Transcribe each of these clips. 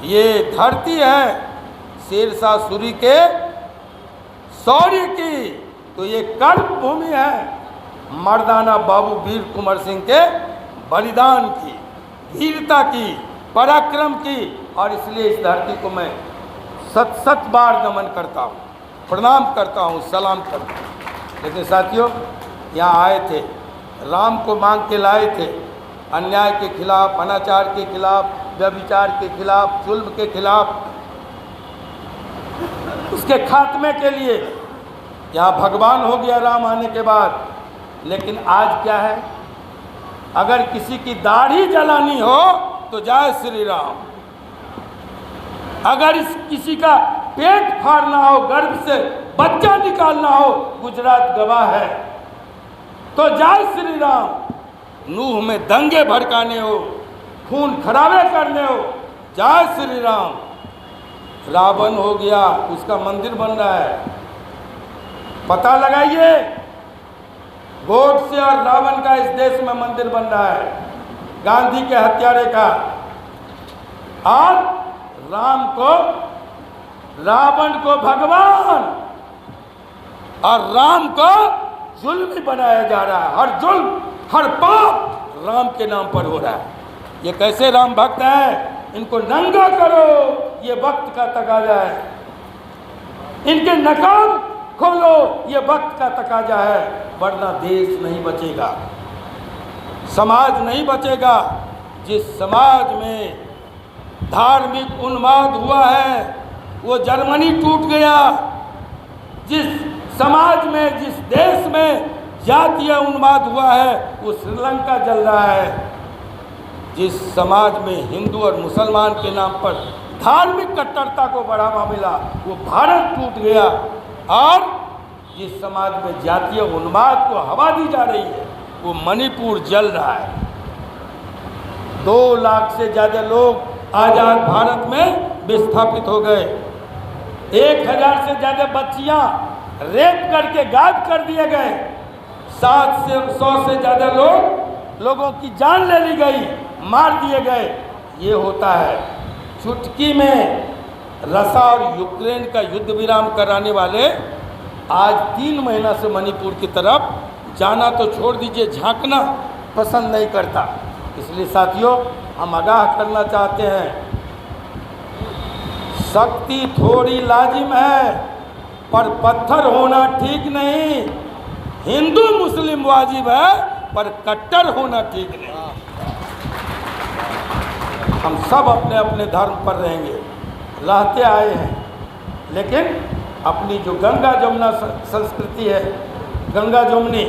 ये धरती है शेरशाह सूरी के शौर्य की, तो ये कर्म भूमि है मर्दाना बाबू वीर कुंवर सिंह के बलिदान की, वीरता की, पराक्रम की। और इसलिए इस धरती को मैं सत सत बार नमन करता हूँ, प्रणाम करता हूँ, सलाम करता हूँ। लेकिन साथियों, यहाँ आए थे, राम को मांग के लाए थे, अन्याय के खिलाफ, अनाचार के खिलाफ, व्यभिचार के खिलाफ, जुल्म के खिलाफ, उसके खात्मे के लिए। यहाँ भगवान हो गया राम आने के बाद। लेकिन आज क्या है, अगर किसी की दाढ़ी जलानी हो तो जय श्री राम, अगर किसी का पेट फाड़ना हो, गर्भ से बच्चा निकालना हो, गुजरात गवाह है, तो जय श्री राम। नूह में दंगे भड़काने हो, खून खराबे करने हो, जय श्री राम। रावण हो गया, उसका मंदिर बन रहा है। पता लगाइए, गोडसे और रावण का इस देश में मंदिर बन रहा है, गांधी के हत्यारे का। और रावण को भगवान और राम को जुल्मी बनाया जा रहा है। हर जुल्म, हर पाप राम के नाम पर हो रहा है। ये कैसे राम भक्त हैं? इनको नंगा करो, ये वक्त का तकाजा है। इनके नकाब खोलो, ये वक्त का तकाजा है, वरना देश नहीं बचेगा, समाज नहीं बचेगा। जिस समाज में धार्मिक उन्माद हुआ है वो जर्मनी टूट गया। जिस समाज में, जिस देश में जातीय उन्माद हुआ है वो श्रीलंका जल रहा है। जिस समाज में हिंदू और मुसलमान के नाम पर धार्मिक कट्टरता को बढ़ावा मिला वो भारत टूट गया। और जिस समाज में जातीय उन्माद को हवा दी जा रही है वो मणिपुर जल रहा है। 2 लाख से ज़्यादा लोग आज़ाद भारत में विस्थापित हो गए। 1000 से ज़्यादा बच्चियां रेप करके गायब कर दिए गए। 700 से ज़्यादा लोगों की जान ले ली गई, मार दिए गए। ये होता है चुटकी में। रसा और यूक्रेन का युद्ध विराम कराने वाले आज 3 महीना से मणिपुर की तरफ जाना तो छोड़ दीजिए, झांकना पसंद नहीं करता। इसलिए साथियों, हम आगाह करना चाहते हैं, शक्ति थोड़ी लाजिम है पर पत्थर होना ठीक नहीं। हिंदू मुस्लिम वाजिब है पर कट्टर होना ठीक नहीं। हम सब अपने अपने धर्म पर रहेंगे, रहते आए हैं, लेकिन अपनी जो गंगा जमुना संस्कृति है, गंगा जमुनी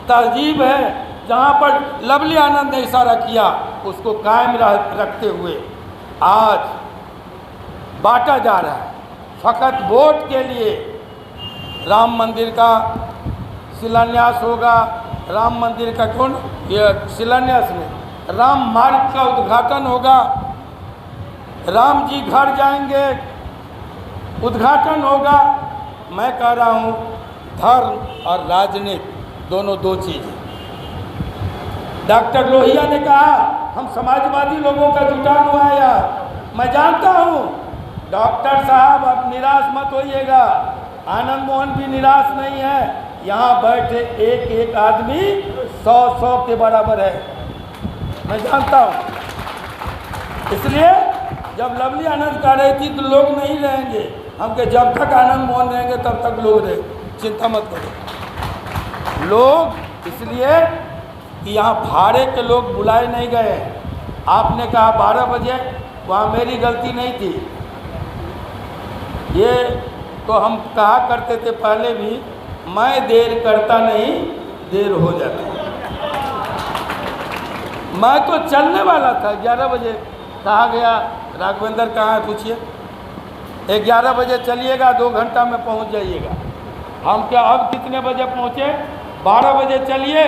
तहजीब है, जहाँ पर लवली आनंद ने इशारा किया, उसको कायम रखते हुए आज बांटा जा रहा है। फ़कत वोट के लिए राम मंदिर का शिलान्यास होगा। राम मंदिर का कौन, ये शिलान्यास नहीं, राम मार्ग का उद्घाटन होगा। राम जी घर जाएंगे, उद्घाटन होगा। मैं कह रहा हूँ, धर्म और राजनीति दोनों 2 चीज़। डॉक्टर लोहिया ने कहा हम समाजवादी लोगों का जुटान हुआ है यार। मैं जानता हूँ डॉक्टर साहब, अब निराश मत होइएगा। आनंद मोहन भी निराश नहीं है। यहाँ बैठे एक एक आदमी 100 के बराबर है, मैं जानता हूँ। इसलिए जब लवली आनंद कह रही थी तो लोग नहीं रहेंगे, हम के जब तक आनंद मोहन रहेंगे तब तक लोग रहे, चिंता मत करो। लोग इसलिए कि यहाँ भाड़े के लोग बुलाए नहीं गए। आपने कहा 12 बजे, वहाँ मेरी गलती नहीं थी। ये तो हम कहा करते थे पहले भी, मैं देर करता नहीं, देर हो जाती। मैं तो चलने वाला था, 11 बजे कहा गया। राघवेंद्र कहाँ है पूछिए। 11 बजे चलिएगा, 2 घंटा में पहुँच जाइएगा। हम क्या अब कितने बजे पहुँचे? 12 बजे चलिए,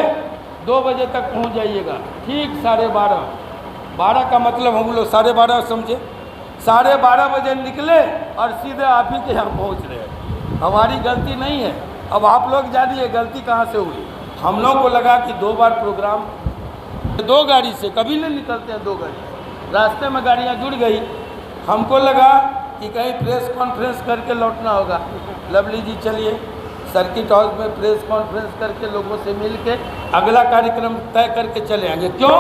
2 बजे तक पहुँच जाइएगा। ठीक 12:30, 12 का मतलब हम लोग 12:30 समझे। 12:30 बजे निकले और सीधे आप ही के यहाँ पहुँच रहे हैं। हमारी गलती नहीं है। अब आप लोग जानिए गलती कहाँ से हुई। हम लोग को लगा कि 2 बार प्रोग्राम, 2 गाड़ी से कभी नहीं निकलते हैं, 2 गाड़ी, रास्ते में गाड़ियाँ जुड़ गई। हमको लगा कि कहीं प्रेस कॉन्फ्रेंस करके लौटना होगा। लवली जी चलिए सर्किट हाउस में प्रेस कॉन्फ्रेंस करके लोगों से मिल के अगला कार्यक्रम तय करके चले आएंगे। क्यों?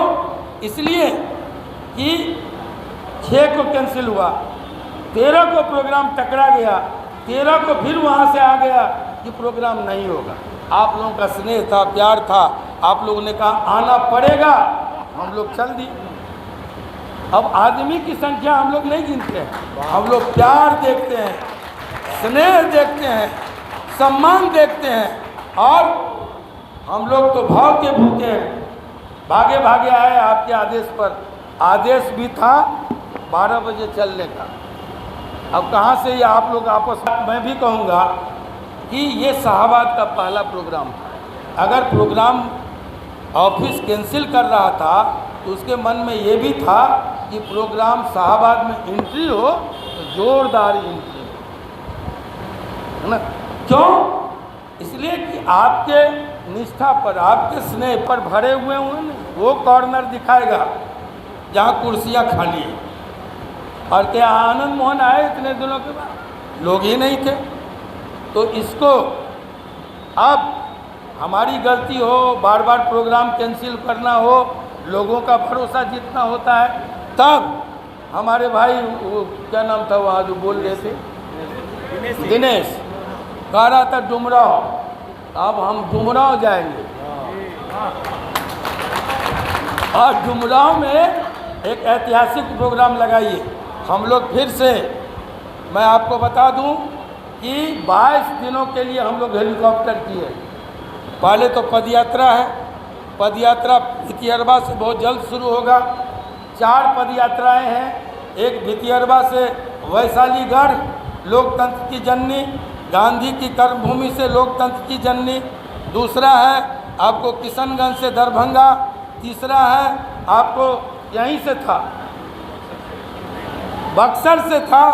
इसलिए कि 6 को कैंसिल हुआ, 13 को प्रोग्राम टकरा गया, 13 को फिर वहाँ से आ गया कि प्रोग्राम नहीं होगा। आप लोगों का स्नेह था, प्यार था, आप लोगों ने कहा आना पड़ेगा, हम लोग चल दिए। अब आदमी की संख्या हम लोग नहीं गिनते हैं, हम लोग प्यार देखते हैं, स्नेह देखते हैं, सम्मान देखते हैं। और हम लोग तो भाव के भूखे हैं, भागे भागे आए आपके आदेश पर। आदेश भी था 12 बजे चलने का। अब कहाँ से ये आप लोग आपस में, मैं भी कहूँगा कि ये शाहबाद का पहला प्रोग्राम था। अगर प्रोग्राम ऑफिस कैंसिल कर रहा था तो उसके मन में ये भी था कि प्रोग्राम शाहबाद में एंट्री हो तो जोरदार एंट्री हो, है ना? क्यों? इसलिए कि आपके निष्ठा पर, आपके स्नेह पर भरे हुए हुए नहीं। वो कॉर्नर दिखाएगा जहाँ कुर्सियाँ खाली हैं। और क्या आनंद मोहन आए इतने दिनों के बाद? लोग ही नहीं थे। तो इसको अब हमारी गलती हो, बार बार प्रोग्राम कैंसिल करना हो, लोगों का भरोसा जितना होता है, तब हमारे भाई वो क्या नाम था वहाँ जो बोल रहे थे, दिनेश कह रहा था डुमराव, अब हम डुमराव जाएंगे। और डुमराव में एक ऐतिहासिक प्रोग्राम लगाइए। हम लोग फिर से, मैं आपको बता दूं कि 22 दिनों के लिए हम लोग हेलीकॉप्टर किए। पहले तो पदयात्रा है, पदयात्रा भितियरबा से बहुत जल्द शुरू होगा। 4 पदयात्राएं हैं। एक भितियरबा से वैशालीगढ़ लोकतंत्र की जननी, गांधी की कर्मभूमि से लोकतंत्र की जननी। दूसरा है आपको किशनगंज से दरभंगा। तीसरा है आपको यहीं से था, बक्सर से था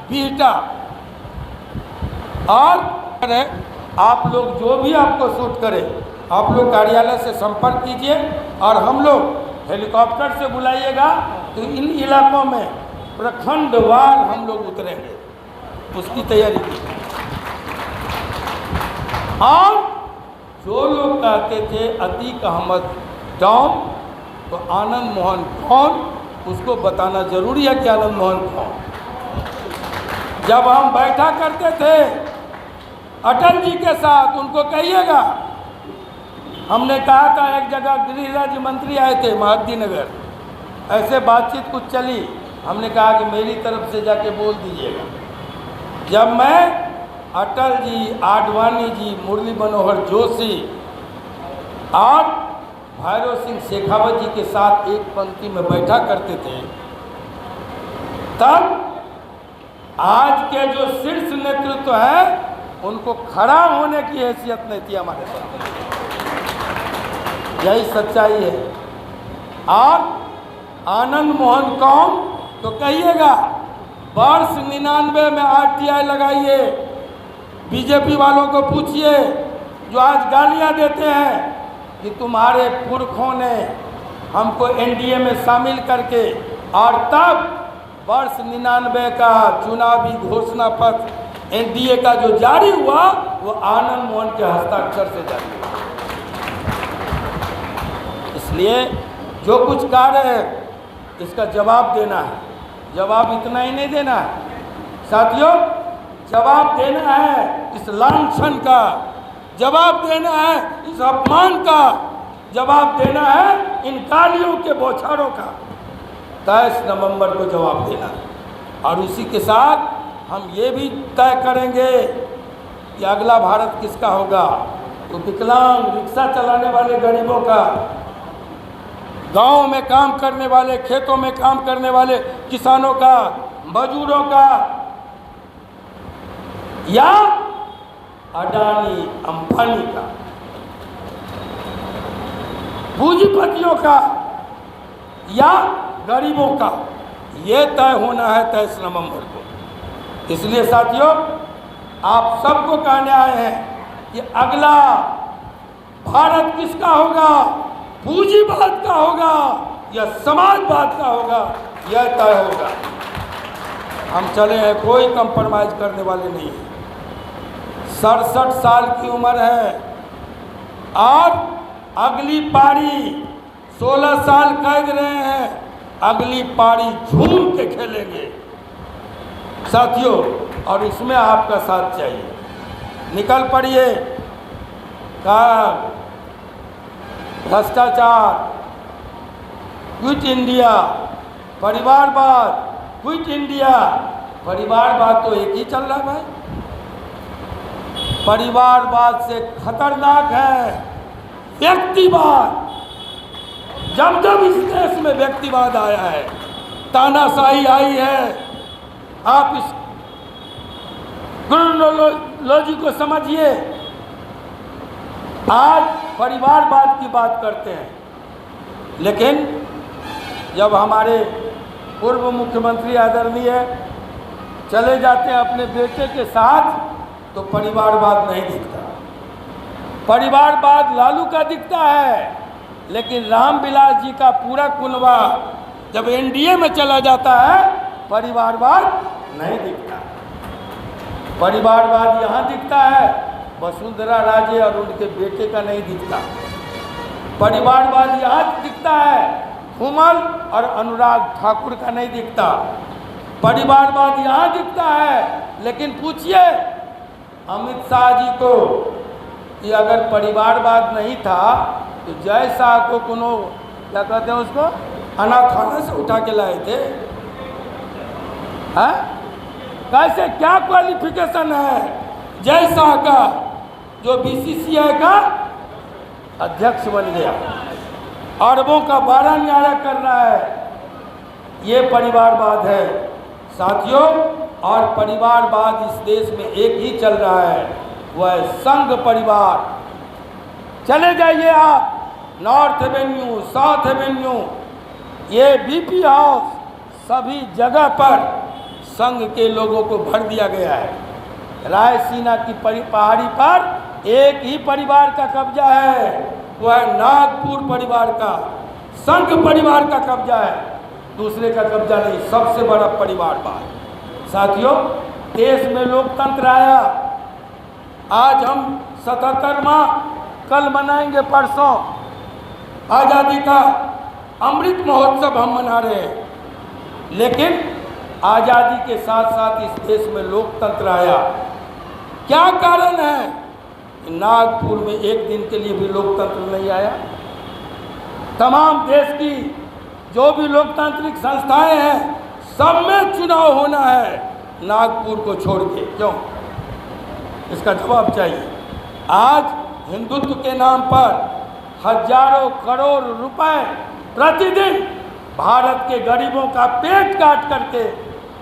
बिहटा। और आप लोग जो भी आपको सूट करे, आप लोग कार्यालय से संपर्क कीजिए और हम लोग हेलीकॉप्टर से बुलाइएगा तो इन इलाकों में प्रखंडवार हम लोग उतरेंगे, उसकी तैयारी कीजिए। और जो लोग कहते थे अतीक अहमद डॉन, तो आनंद मोहन कौन, उसको बताना जरूरी है कि आनंद मोहन कौन। जब हम बैठा करते थे अटल जी के साथ, उनको कहिएगा। हमने कहा था एक जगह गृह राज्य मंत्री आए थे महाद्दी नगर, ऐसे बातचीत कुछ चली, हमने कहा कि मेरी तरफ से जाके बोल दीजिएगा। जब मैं अटल जी, आडवाणी जी, मुरली मनोहर जोशी और भैरव सिंह शेखावत जी के साथ एक पंक्ति में बैठा करते थे, तब आज के जो शीर्ष नेतृत्व है उनको खड़ा होने की हैसियत नहीं थी हमारे साथ। यही सच्चाई है। और आनंद मोहन कौन, तो कहिएगा वर्ष 99 में RTI लगाइए। बीजेपी वालों को पूछिए जो आज गालियां देते हैं कि तुम्हारे पुरखों ने हमको NDA में शामिल करके, और तब वर्ष 99 का चुनावी घोषणा पत्र NDA का जो जारी हुआ वो आनंद मोहन के हस्ताक्षर से जारी हुआ। इसलिए जो कुछ कार्य है इसका जवाब देना है। जवाब इतना ही नहीं देना है साथियों, जवाब देना है इस लांछन का, जवाब देना है इस अपमान का, जवाब देना है इन गालियों के बौछारों का। 23 नवंबर को जवाब देना है। और उसी के साथ हम ये भी तय करेंगे कि अगला भारत किसका होगा। तो विकलांग, रिक्शा चलाने वाले गरीबों का, गांव में काम करने वाले, खेतों में काम करने वाले किसानों का, मजदूरों का, या अडानी अंबानी का, पूंजीपतियों का या गरीबों का, ये तय होना है 23 नवंबर को। इसलिए साथियों, आप सबको कहने आए हैं कि अगला भारत किसका होगा, पूंजीवाद का होगा या समाजवाद का होगा, यह तय होगा। हम चले हैं, कोई कंप्रोमाइज करने वाले नहीं है। 67 साल की उम्र है और अगली पारी 16 साल कैद रहे हैं, अगली पारी झूम के खेलेंगे साथियों, और इसमें आपका साथ चाहिए। निकल पड़िए। का भ्रष्टाचार क्विट इंडिया, परिवारवाद क्विट इंडिया। परिवारवाद तो एक ही चल रहा है भाई। परिवारवाद से खतरनाक है व्यक्तिवाद। जब जब इस देश में व्यक्तिवाद आया है, तानाशाही आई है, आप इस क्रोनोलॉजी को समझिए। आज परिवारवाद की बात करते हैं, लेकिन जब हमारे पूर्व मुख्यमंत्री आदरणीय चले जाते हैं अपने बेटे के साथ, तो परिवारवाद नहीं दिखता। परिवारवाद लालू का दिखता है, लेकिन रामविलास जी का पूरा कुनबा जब एनडीए में चला जाता है, परिवारवाद नहीं दिखता। परिवारवाद यहाँ दिखता है, वसुंधरा राजे और उनके बेटे का नहीं दिखता। परिवारवाद यहाँ दिखता है, धूमल और अनुराग ठाकुर का नहीं दिखता। परिवारवाद यहाँ दिखता है, लेकिन पूछिए अमित शाह जी को कि अगर परिवारवाद नहीं था तो जय शाह को कोनो क्या कहते हैं उसको, अनाथाना से उठा के लाए थे। हैं? कैसे, क्या क्वालिफिकेशन है जय शाह का, जो बीसीसीआई का अध्यक्ष बन गया, अरबों का बारह न्यारा कर रहा है। ये परिवारवाद है साथियों। और परिवारवाद इस देश में एक ही चल रहा है, वह है संघ परिवार। चले जाइए आप नॉर्थ एवेन्यू, साउथ एवेन्यू, ये बीपी हाउस, सभी जगह पर संघ के लोगों को भर दिया गया है। रायसीना की पहाड़ी पर एक ही परिवार का कब्जा है, वह है नागपुर परिवार का। संघ परिवार का कब्जा है, दूसरे का कब्जा नहीं। सबसे बड़ा परिवारवाद साथियों। देश में लोकतंत्र आया। आज हम 77वां कल मनाएंगे, परसों आज़ादी का अमृत महोत्सव हम मना रहे हैं, लेकिन आज़ादी के साथ साथ इस देश में लोकतंत्र आया। क्या कारण है? नागपुर में एक दिन के लिए भी लोकतंत्र नहीं आया। तमाम देश की जो भी लोकतांत्रिक संस्थाएं हैं, सब में चुनाव होना है, नागपुर को छोड़ के। क्यों? इसका जवाब चाहिए। आज हिंदुत्व के नाम पर हजारों करोड़ रुपए प्रतिदिन भारत के गरीबों का पेट काट करके,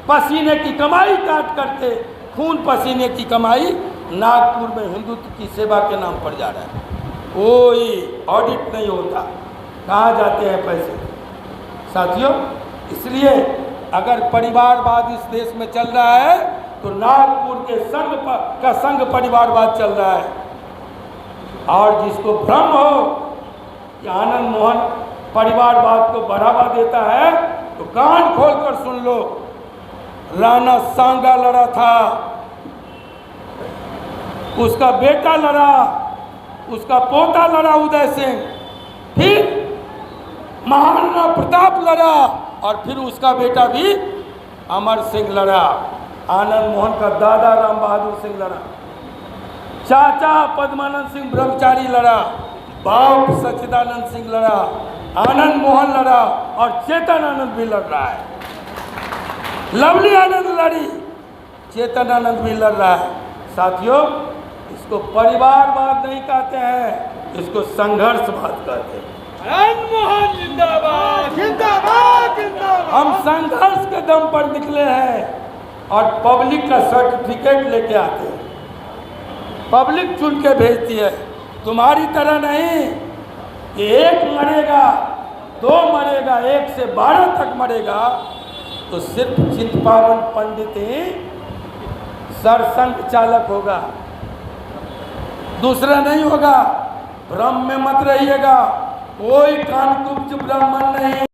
पसीने की कमाई काट करके, खून पसीने की कमाई नागपुर में हिंदुत्व की सेवा के नाम पर जा रहा है। कोई ऑडिट नहीं होता, कहाँ जाते हैं पैसे साथियों। इसलिए अगर परिवारवाद इस देश में चल रहा है, तो नागपुर के संघ परिवारवाद चल रहा है। और जिसको भ्रम हो कि आनंद मोहन परिवारवाद को बढ़ावा देता है, तो कान खोलकर सुन लो। राणा सांगा लड़ा था, उसका बेटा लड़ा, उसका पोता लड़ा उदय सिंह, फिर महाराणा प्रताप लड़ा, और फिर उसका बेटा भी अमर सिंह लड़ा। आनंद मोहन का दादा राम बहादुर सिंह लड़ा, चाचा पद्मानंद सिंह ब्रह्मचारी लड़ा, बाप सच्चिदानंद सिंह लड़ा, आनंद मोहन लड़ा, और चेतन आनंद भी लड़ रहा है। लवली आनंद लड़ी, चेतन आनंद भी लड़ रहा है साथियों। इसको परिवारवाद नहीं कहते हैं, इसको संघर्षवाद कहते हैं। आनंद मोहन जिंदाबाद, जिंदाबाद, जिंदाबाद। हम संघर्ष के दम पर निकले हैं और पब्लिक का सर्टिफिकेट लेके आते हैं। पब्लिक चुन के भेजती है, तुम्हारी तरह नहीं कि एक मरेगा, दो मरेगा, 1 से 12 तक मरेगा, तो सिर्फ चितपावन पंडित ही सरसंघ चालक होगा, दूसरा नहीं होगा। भ्रम में मत रहिएगा, कोई कानकुब्ज ब्राह्मण नहीं।